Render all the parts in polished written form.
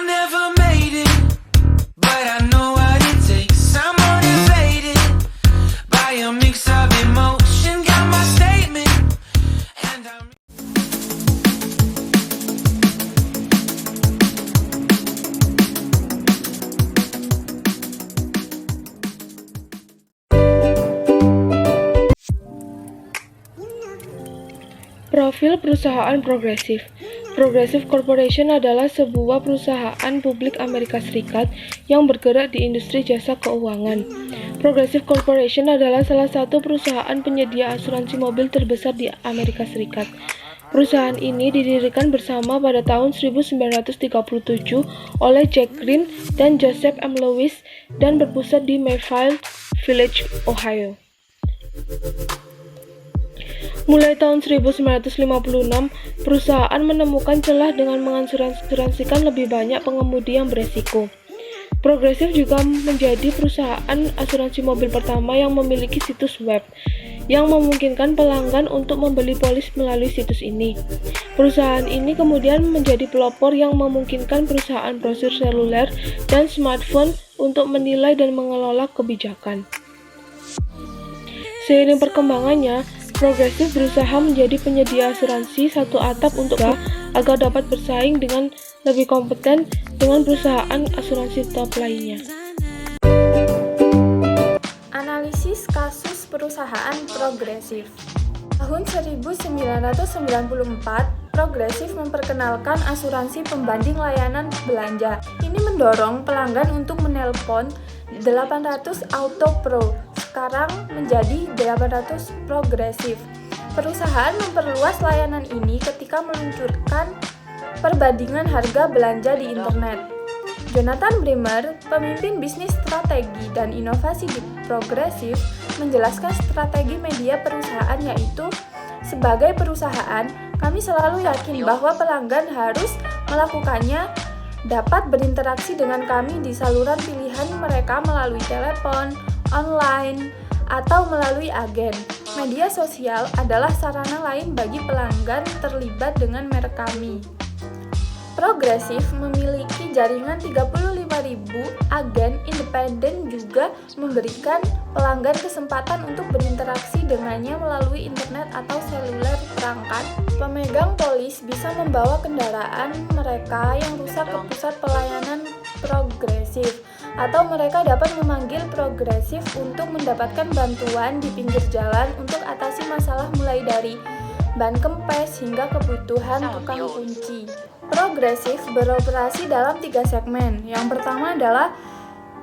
never made it, but I know what it takes. I'm motivated by a mix of emotion. Got my statement, and I'm Profil perusahaan progresif. Progressive Corporation adalah sebuah perusahaan publik Amerika Serikat yang bergerak di industri jasa keuangan. Progressive Corporation adalah salah satu perusahaan penyedia asuransi mobil terbesar di Amerika Serikat. Perusahaan ini didirikan bersama pada tahun 1937 oleh Jack Green dan Joseph M. Lewis dan berpusat di Mayfield Village, Ohio. Mulai tahun 1956, perusahaan menemukan celah dengan mengasuransikan lebih banyak pengemudi yang beresiko. Progressive juga menjadi perusahaan asuransi mobil pertama yang memiliki situs web, yang memungkinkan pelanggan untuk membeli polis melalui situs ini. Perusahaan ini kemudian menjadi pelopor yang memungkinkan perusahaan brosur seluler dan smartphone untuk menilai dan mengelola kebijakan. Seiring perkembangannya, Progressive berusaha menjadi penyedia asuransi satu atap untuk agar dapat bersaing dengan lebih kompeten dengan perusahaan asuransi top lainnya. Analisis kasus perusahaan Progressive. Tahun 1994, Progressive memperkenalkan asuransi pembanding layanan belanja. Ini mendorong pelanggan untuk menelpon 800 Auto Pro, sekarang menjadi 800 Progressive. Perusahaan memperluas layanan ini ketika meluncurkan perbandingan harga belanja di internet. Jonathan Bremer, pemimpin bisnis strategi dan inovasi di Progressive, menjelaskan strategi media perusahaan, yaitu sebagai perusahaan, kami selalu yakin bahwa pelanggan harus melakukannya, dapat berinteraksi dengan kami di saluran pilihan mereka melalui telepon, online, atau melalui agen. Media sosial adalah sarana lain bagi pelanggan terlibat dengan merek kami. Progressive memiliki jaringan 35.000 agen independen, juga memberikan pelanggan kesempatan untuk berinteraksi dengannya melalui internet atau seluler perangkat. Pemegang polis bisa membawa kendaraan mereka yang rusak ke pusat pelayanan Progressive, atau mereka dapat memanggil Progressive untuk mendapatkan bantuan di pinggir jalan untuk atasi masalah mulai dari ban kempes hingga kebutuhan tukang kunci. Progressive beroperasi dalam 3 segmen. Yang pertama adalah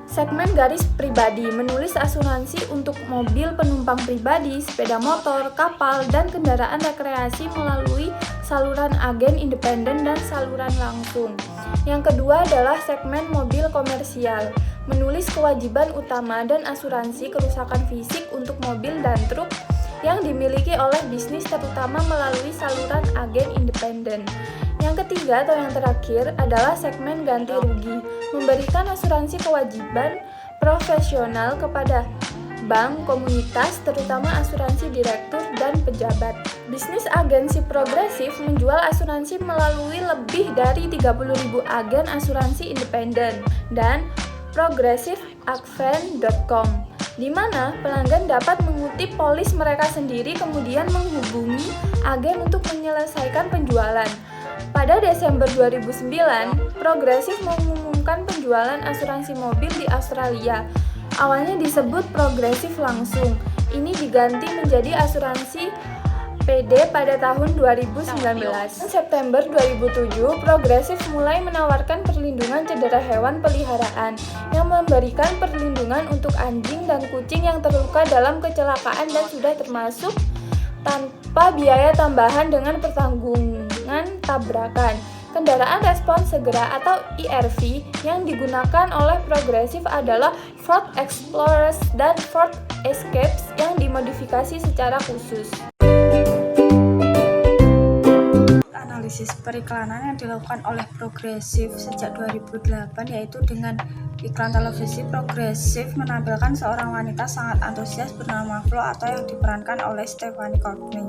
segmen garis pribadi, menulis asuransi untuk mobil penumpang pribadi, sepeda motor, kapal, dan kendaraan rekreasi melalui saluran agen independen dan saluran langsung. Yang kedua adalah segmen mobil komersial, menulis kewajiban utama dan asuransi kerusakan fisik untuk mobil dan truk yang dimiliki oleh bisnis terutama melalui saluran agen independen. Yang ketiga atau yang terakhir adalah segmen ganti rugi, memberikan asuransi kewajiban profesional kepada bank, komunitas, terutama asuransi direktur dan pejabat. Bisnis agensi Progressive menjual asuransi melalui lebih dari 30.000 agen asuransi independen dan progressiveadvent.com, di mana pelanggan dapat mengutip polis mereka sendiri kemudian menghubungi agen untuk menyelesaikan penjualan. Pada Desember 2009, Progressive mengumumkan penjualan asuransi mobil di Australia. Awalnya disebut Progressive langsung. Ini diganti menjadi asuransi PD pada tahun 2019. September 2007, Progressive mulai menawarkan perlindungan cedera hewan peliharaan yang memberikan perlindungan untuk anjing dan kucing yang terluka dalam kecelakaan dan sudah termasuk tanpa biaya tambahan dengan pertanggungan tabrakan. Kendaraan respons segera atau ERV yang digunakan oleh Progressive adalah Ford Explorers dan Ford Escapes yang dimodifikasi secara khusus. Analisis periklanan yang dilakukan oleh Progressive sejak 2008, yaitu dengan iklan televisi. Progressive menampilkan seorang wanita sangat antusias bernama Flo atau yang diperankan oleh Stephanie Courtney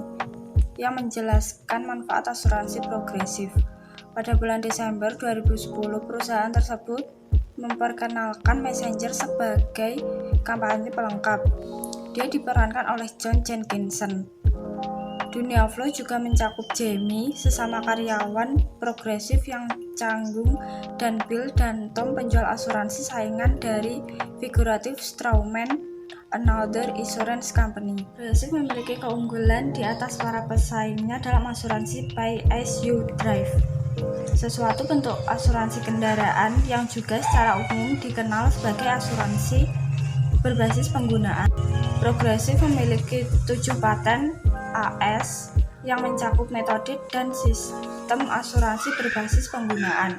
yang menjelaskan manfaat asuransi Progressive. Pada bulan Desember 2010, perusahaan tersebut memperkenalkan Messenger sebagai kampanye pelengkap. Dia diperankan oleh John Jenkinson. Dunia Flow juga mencakup Jamie, sesama karyawan progresif yang canggung, dan Bill dan Tom, penjual asuransi saingan dari figuratif Strawman, another insurance company. Progresif memiliki keunggulan di atas para pesaingnya dalam asuransi Pay As You Drive, sesuatu bentuk asuransi kendaraan yang juga secara umum dikenal sebagai asuransi berbasis penggunaan. Progresif memiliki 7 paten AS yang mencakup metode dan sistem asuransi berbasis penggunaan.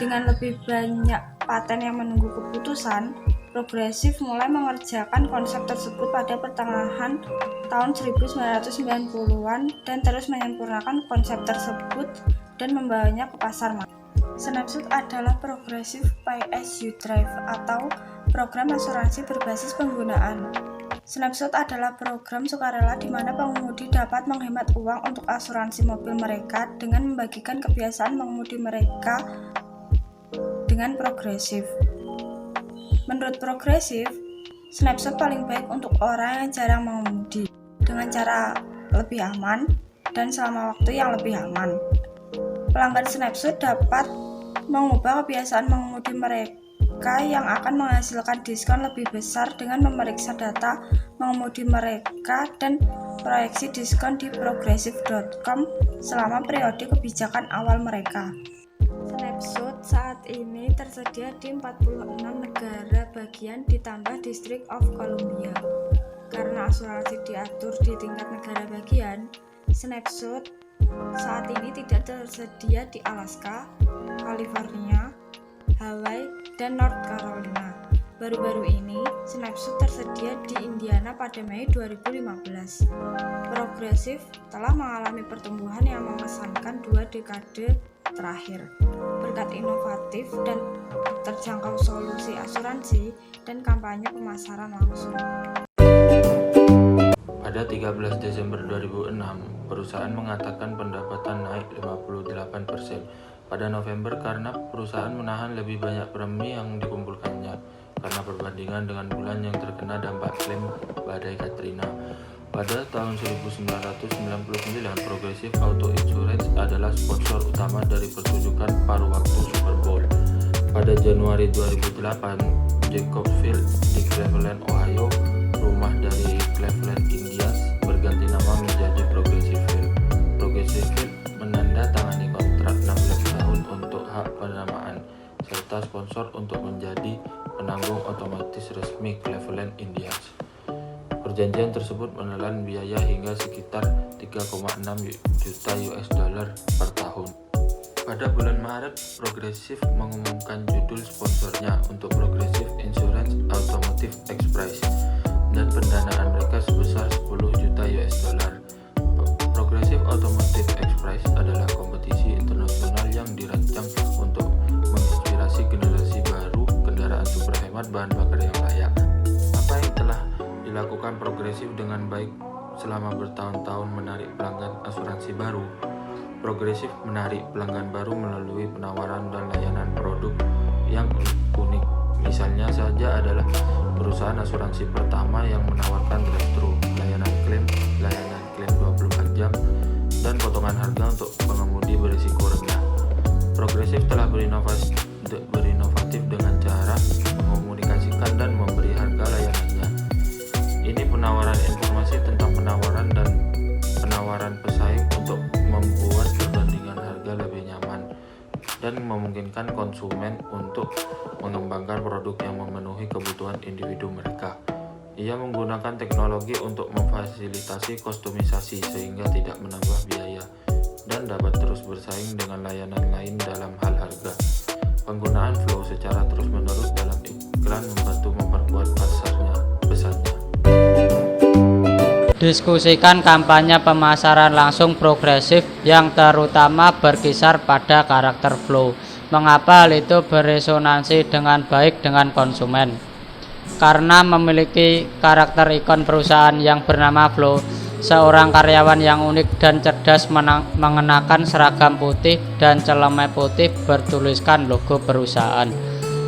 Dengan lebih banyak paten yang menunggu keputusan, Progresif mulai mengerjakan konsep tersebut pada pertengahan tahun 1990-an dan terus menyempurnakan konsep tersebut dan membawanya ke pasar. Snapshot adalah Progresif Pay As You Drive atau program asuransi berbasis penggunaan. Snapshot adalah program sukarela di mana pengemudi dapat menghemat uang untuk asuransi mobil mereka dengan membagikan kebiasaan mengemudi mereka dengan Progresif. Menurut Progresif, Snapshot paling baik untuk orang yang jarang mengemudi dengan cara lebih aman dan selama waktu yang lebih aman. Pelanggan Snapshot dapat mengubah kebiasaan mengemudi mereka yang akan menghasilkan diskon lebih besar dengan memeriksa data mengemudi mereka dan proyeksi diskon di progressive.com selama periode kebijakan awal mereka. Snapshot saat ini tersedia di 46 negara bagian ditambah District of Columbia. Karena asuransi diatur di tingkat negara bagian, Snapshot saat ini tidak tersedia di Alaska, California, Hawaii, dan North Carolina. Baru-baru ini, Snapshot tersedia di Indiana pada Mei 2015. Progresif telah mengalami pertumbuhan yang mengesankan 2 dekade terakhir, berkat inovatif dan terjangkau solusi asuransi dan kampanye pemasaran langsung. Pada 13 Desember 2006, perusahaan mengatakan pendapatan naik 58% pada November karena perusahaan menahan lebih banyak premi yang dikumpulkannya karena perbandingan dengan bulan yang terkena dampak klaim badai Katrina. Pada tahun 1999, Progressive Auto Insurance adalah sponsor utama dari pertunjukan paruh waktu Super Bowl. Pada Januari 2008, Jacobsville di Cleveland, Ohio, rumah dari Cleveland Indians, berganti nama menjadi Progressiveville. Progressiveville menandatangani kontrak 16 tahun untuk hak penamaan, serta sponsor untuk menjadi penanggung otomatis resmi Cleveland Indians. Perjanjian tersebut menelan biaya hingga sekitar 3,6 juta US dollar per tahun. Pada bulan Maret, Progressive mengumumkan judul sponsornya untuk Progressive Insurance Automotive Express dan pendanaan mereka sebesar 10 juta US dollar. Progressive Automotive Express adalah kompetisi internasional yang dirancang untuk menginspirasi generasi baru kendaraan super hemat bahan bakar yang layak. Apa yang telah dilakukan Progressive dengan baik selama bertahun-tahun menarik pelanggan asuransi baru? Progressive menarik pelanggan baru melalui penawaran dan layanan produk yang unik. Misalnya saja adalah perusahaan asuransi pertama yang menawarkan drive-thru, layanan klaim 24 jam, dan potongan harga untuk pengemudi berisiko rendah. Progressive telah berinovatif dengan cara mengomunikasikan dan memberi harga layanannya. Ini penawaran informasi tentang penawaran dan penawaran pesaing untuk membuat perbandingan harga lebih nyaman dan memungkinkan konsumen untuk mengembangkan produk yang memenuhi kebutuhan individu mereka. Ia menggunakan teknologi untuk memfasilitasi kustomisasi sehingga tidak menambah biaya dan dapat terus bersaing dengan layanan lain dalam hal harga. Penggunaan Flow secara terus-menerus dalam iklan membantu memperkuat pesannya. Diskusikan kampanye pemasaran langsung Progressive yang terutama berkisar pada karakter Flow. Mengapa hal itu beresonansi dengan baik dengan konsumen? Karena memiliki karakter ikon perusahaan yang bernama Flow, Seorang karyawan yang unik dan cerdas mengenakan seragam putih dan celemek putih bertuliskan logo perusahaan.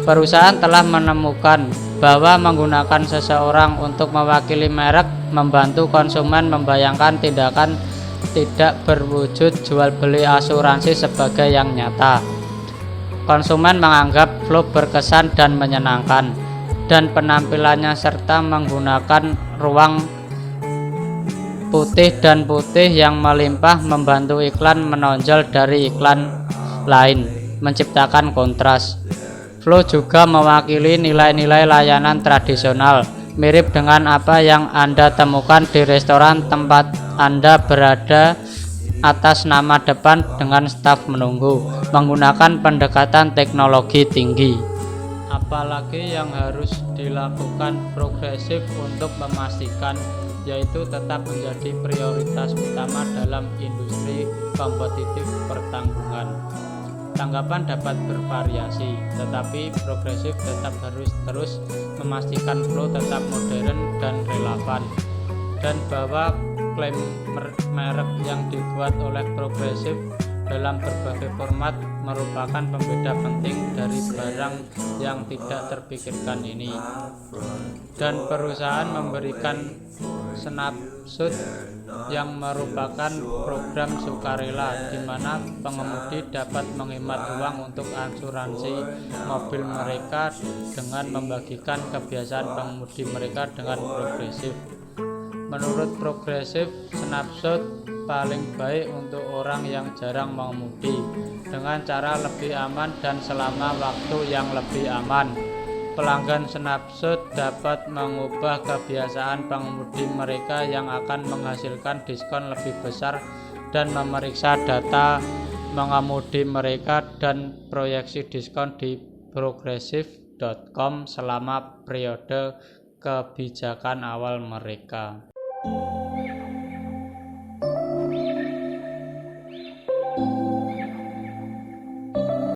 Perusahaan telah menemukan bahwa menggunakan seseorang untuk mewakili merek membantu konsumen membayangkan tindakan tidak berwujud jual beli asuransi sebagai yang nyata. Konsumen menganggap Flow berkesan dan menyenangkan, dan penampilannya serta menggunakan ruang putih dan putih yang melimpah membantu iklan menonjol dari iklan lain, menciptakan kontras. Flow juga mewakili nilai-nilai layanan tradisional, mirip dengan apa yang Anda temukan di restoran tempat Anda berada atas nama depan dengan staf menunggu, menggunakan pendekatan teknologi tinggi. Apalagi yang harus dilakukan Progressive untuk memastikan yaitu tetap menjadi prioritas utama dalam industri kompetitif pertanggungan. Tanggapan dapat bervariasi, tetapi Progressive tetap harus terus memastikan Flow tetap modern dan relevan, dan bahwa klaim merek yang dibuat oleh Progressive dalam berbagai format merupakan pembeda penting dari barang yang tidak terpikirkan ini. Dan perusahaan memberikan snapshot yang merupakan program sukarela di mana pengemudi dapat menghemat uang untuk asuransi mobil mereka dengan membagikan kebiasaan pengemudi mereka dengan Progressive. Menurut Progressive, snapshot paling baik untuk orang yang jarang mengemudi dengan cara lebih aman dan selama waktu yang lebih aman. Pelanggan snapshot dapat mengubah kebiasaan pengemudi mereka yang akan menghasilkan diskon lebih besar dan memeriksa data mengemudi mereka dan proyeksi diskon di progressive.com selama periode kebijakan awal mereka.